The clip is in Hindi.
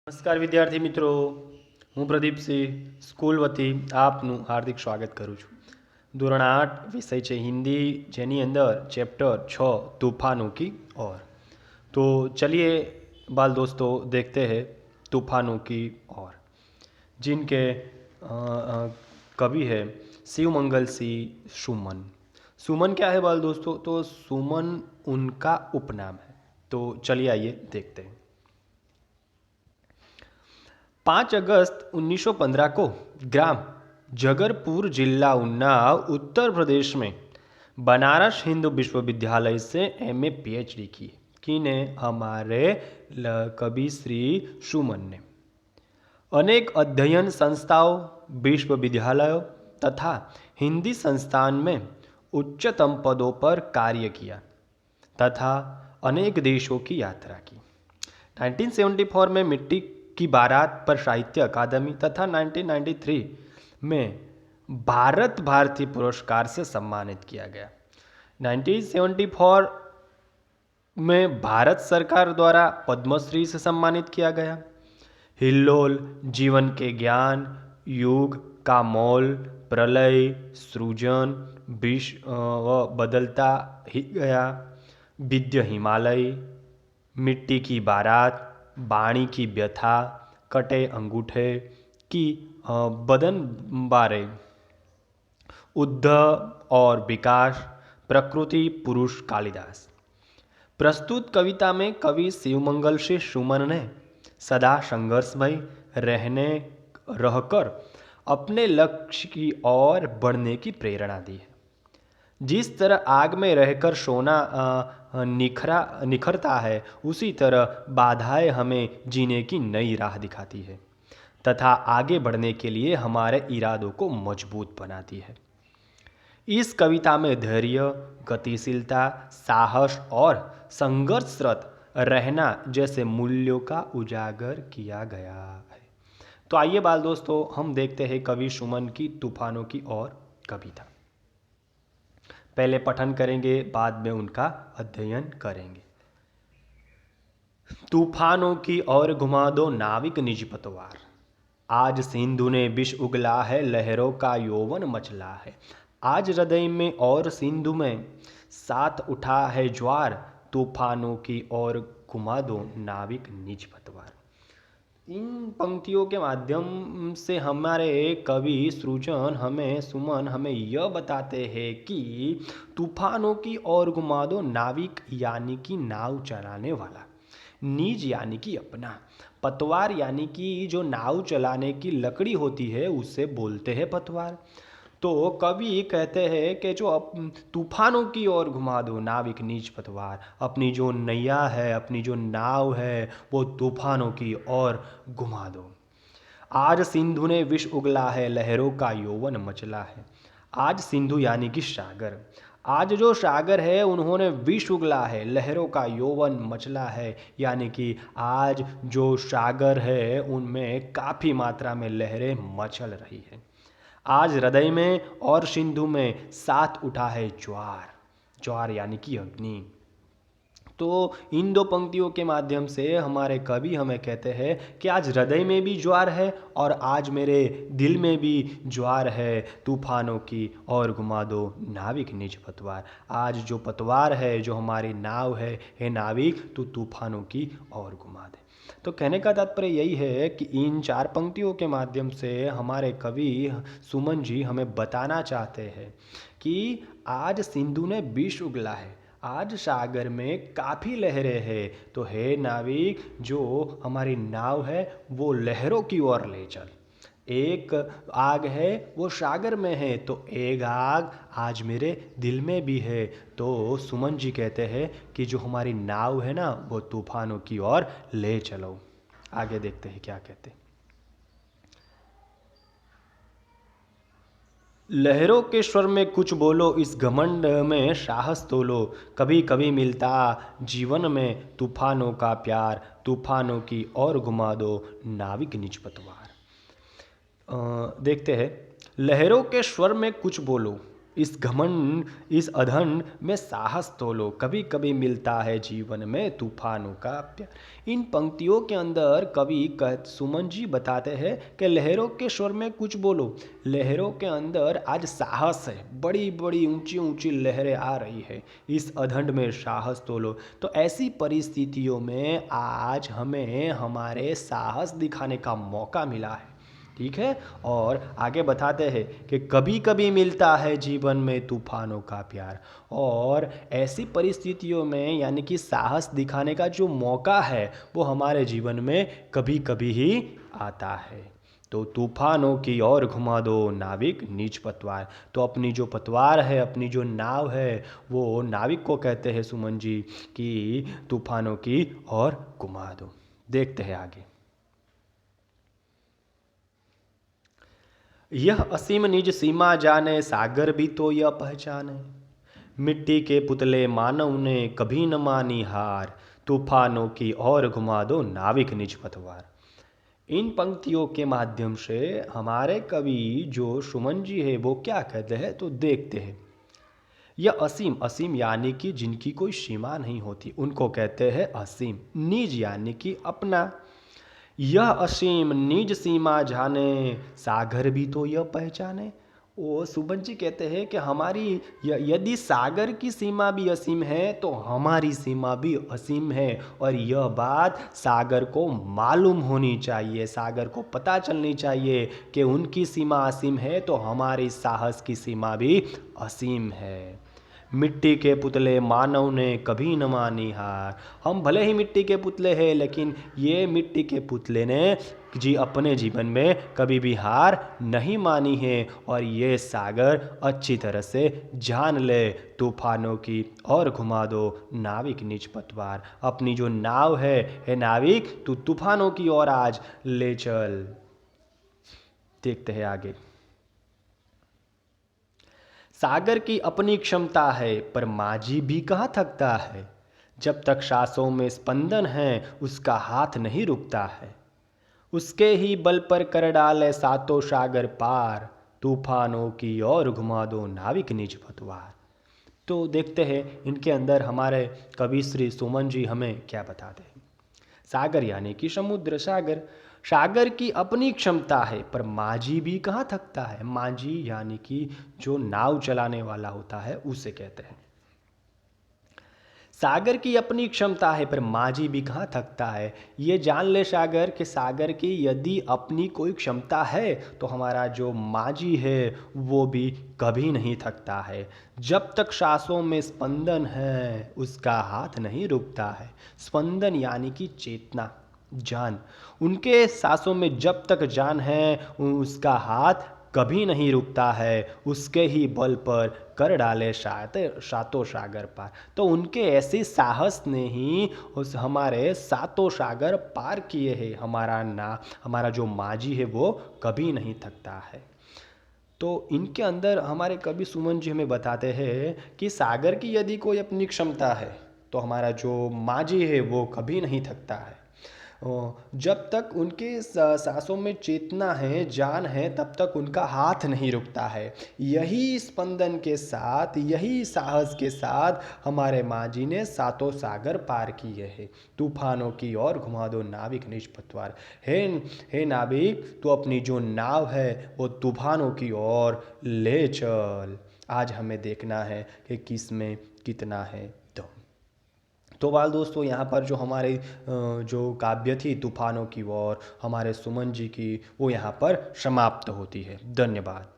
નમસ્કાર વિદ્યાર્થી મિત્રો, હું પ્રદીપસિંહ સ્કૂલ વતી આપનું હાર્દિક સ્વાગત કરું છું. ધોરણ 8 વિષય છે હિન્દી, જેની અંદર ચैप्टर 6 तूफानों की ओर. तो चलिए बाल दोस्तों देखते हैं तूफानों की ओर, जिनके कवि है शिवमंगल सिंह सुमन. सुमन क्या है बाल दोस्तों? तो सुमन उनका उपनाम है. तो चलिए आइए देखते हैं. 5 अगस्त 1915 को ग्राम जगरपुर जिला उन्नाव उत्तर प्रदेश में बनारस हिंदू विश्वविद्यालय से एमए पीएचडी की. किने? हमारे कवि श्री सुमन ने. अनेक अध्ययन संस्थाओं, विश्वविद्यालयों तथा हिंदी संस्थान में उच्चतम पदों पर कार्य किया तथा अनेक देशों की यात्रा की. 1974 में मिट्टी की बारात पर साहित्य अकादमी तथा 1993 में भारत भारती पुरस्कार से सम्मानित किया गया. 1974 में भारत सरकार द्वारा पद्मश्री से सम्मानित किया गया. हिल्लोल, जीवन के ज्ञान, युग का मोल, प्रलय, सृजन, विश्व बदलता ही गया, विद्य हिमालय, मिट्टी की बारात, बाणी की व्यथा, कटे अंगूठे की बदन बारे, उद्धव और विकास, प्रकृति पुरुष कालिदास. प्रस्तुत कविता में कवि शिवमंगल सिंह सुमन ने सदा संघर्षमय रहकर अपने लक्ष्य की ओर बढ़ने की प्रेरणा दी है. जिस तरह आग में रहकर सोना निखरता है, उसी तरह बाधाएं हमें जीने की नई राह दिखाती है तथा आगे बढ़ने के लिए हमारे इरादों को मजबूत बनाती है. इस कविता में धैर्य, गतिशीलता, साहस और संघर्षरत रहना जैसे मूल्यों का उजागर किया गया है. तो आइए बाल दोस्तों, हम देखते हैं कवि सुमन की तूफानों की ओर कविता. पहले पठन करेंगे, बाद में उनका अध्ययन करेंगे. तूफानों की ओर घुमा दो नाविक निज पतवार, आज सिंधु ने विष उगला है, लहरों का यौवन मचला है. आज हृदय में और सिंधु में साथ उठा है ज्वार, तूफानों की ओर घुमा दो नाविक निज पतवार. इन पंक्तियों के माध्यम से हमारे कवि सुमन हमें यह बताते हैं कि तूफानों की ओर घुमा दो नाविक यानी कि नाव चलाने वाला, निज यानी कि अपना, पतवार यानी कि जो नाव चलाने की लकड़ी होती है उससे बोलते हैं पतवार. तो कवि कहते हैं कि जो तूफानों की ओर घुमा दो नाविक निज पतवार, अपनी जो नैया है, अपनी जो नाव है, वो तूफानों की ओर घुमा दो. आज सिंधु ने विष उगला है, लहरों का यौवन मचला है. आज सिंधु यानी कि सागर, आज जो सागर है उन्होंने विष उगला है, लहरों का यौवन मचला है, यानी कि आज जो सागर है उनमें काफ़ी मात्रा में लहरें मचल रही है. आज हृदय में और सिंधु में साथ उठा है ज्वार, ज्वार यानी कि अग्नि. तो इन दो पंक्तियों के माध्यम से हमारे कवि हमें कहते हैं कि आज हृदय में भी ज्वार है और आज मेरे दिल में भी ज्वार है. तूफानों की ओर घुमा दो नाविक निज पतवार, आज जो पतवार है, जो हमारी नाव है, हे नाविक तू तूफानों की ओर घुमा दे. तो कहने का तात्पर्य यही है कि इन 4 पंक्तियों के माध्यम से हमारे कवि सुमन जी हमें बताना चाहते हैं कि आज सिंधु ने विष उगला है, आज सागर में काफ़ी लहरें हैं, तो हे नाविक जो हमारी नाव है वो लहरों की ओर ले चल. एक आग है वो सागर में है, तो एक आग आज मेरे दिल में भी है. तो सुमन जी कहते हैं कि जो हमारी नाव है ना, वो तूफानों की ओर ले चलो. आगे देखते हैं क्या कहते हैं. लहरों के स्वर में कुछ बोलो, इस घमंड में साहस तोलो, कभी कभी मिलता जीवन में तूफानों का प्यार, तूफानों की ओर घुमा दो नाविक निज पतवार. देखते हैं. लहरों के स्वर में कुछ बोलो, इस घमंड इस अधंड में साहस तोलो, कभी कभी मिलता है जीवन में तूफानों का प्यार। इन पंक्तियों के अंदर कवि सुमन जी बताते हैं कि लहरों के स्वर में कुछ बोलो। लहरों के अंदर आज साहस है, बड़ी बड़ी ऊंची ऊंची लहरें आ रही है, इस अधंड में साहस तोलो। तो ऐसी परिस्थितियों में आज हमें हमारे साहस दिखाने का मौका मिला है, ठीक है। और आगे बताते हैं कि कभी कभी मिलता है जीवन में तूफानों का प्यार। और ऐसी परिस्थितियों में यानी कि साहस दिखाने का जो मौका है वो हमारे जीवन में कभी कभी ही आता है। तो तूफानों की ओर घुमा दो नाविक निज पतवार। तो अपनी जो पतवार है, अपनी जो नाव है, वो नाविक को कहते हैं सुमन जी कि तूफानों की ओर घुमा दो। देखते हैं आगे। यह असीम निज सीमा जाने, सागर भी तो यह पहचाने। मिट्टी के पुतले मानव ने कभी न मानी हार, तूफानों की ओर घुमा दो नाविक निज पतवार। इन पंक्तियों के माध्यम से हमारे कवि जो सुमन जी है वो क्या कहते हैं, तो देखते हैं। यह असीम, असीम यानी कि जिनकी कोई सीमा नहीं होती, उनको कहते हैं असीम। निज यानी कि अपना। यह असीम निज सीमा जाने, सागर भी तो यह पहचाने। वो सुबन जी कहते हैं कि हमारी यदि सागर की सीमा भी असीम है तो हमारी सीमा भी असीम है। और यह बात सागर को मालूम होनी चाहिए, सागर को पता चलनी चाहिए कि उनकी सीमा असीम है तो हमारी साहस की सीमा भी असीम है। मिट्टी के पुतले मानव ने कभी न मानी हार। हम भले ही मिट्टी के पुतले हैं, लेकिन ये मिट्टी के पुतले ने अपने जीवन में कभी भी हार नहीं मानी है। और ये सागर अच्छी तरह से जान ले, तूफानों की और घुमा दो नाविक निज पतवार। अपनी जो नाव है नाविक, तू तूफानों की ओर आज ले चल। देखते हैं आगे। सागर की अपनी क्षमता है, पर माझी भी कहाँ थकता है। जब तक सांसों में स्पंदन है, उसका हाथ नहीं रुकता है। उसके ही बल पर कर डाले सातों सागर पार, तूफानों की ओर घुमा दो नाविक निज पतवार। तो देखते हैं इनके अंदर हमारे कवि श्री सुमन जी हमें क्या बताते हैं। सागर यानी कि समुद्र, सागर। सागर की अपनी क्षमता है, पर माझी भी कहाँ थकता है। माझी यानी कि जो नाव चलाने वाला होता है उसे कहते हैं। सागर की अपनी क्षमता है, पर माझी भी कहाँ थकता है। ये जान ले सागर कि सागर की यदि अपनी कोई क्षमता है तो हमारा जो माझी है वो भी कभी नहीं थकता है। जब तक सांसों में स्पंदन है, उसका हाथ नहीं रुकता है। स्पंदन यानी कि चेतना, जान। उनके सांसों में जब तक जान है, उसका हाथ कभी नहीं रुकता है। उसके ही बल पर कर डाले सातों सागर पार। तो उनके ऐसे साहस ने ही उस हमारे सातों सागर पार किए हैं। हमारा जो माझी है वो कभी नहीं थकता है। तो इनके अंदर हमारे कवि सुमन जी हमें बताते हैं कि सागर की यदि कोई अपनी क्षमता है तो हमारा जो माझी है वो कभी नहीं थकता है। जब तक उनके सांसों में चेतना है, जान है, तब तक उनका हाथ नहीं रुकता है। यही स्पंदन के साथ, यही साहस के साथ हमारे माझी ने सातों सागर पार किए हैं। तूफानों की ओर घुमा दो नाविक निज पतवार। हे नाविक, तो अपनी जो नाव है वो तूफानों की ओर ले चल। आज हमें देखना है कि किस में कितना है दम। तो बाल दोस्तों, यहाँ पर जो हमारे जो काव्य थी तूफानों की ओर हमारे सुमन जी की, वो यहाँ पर समाप्त होती है। धन्यवाद।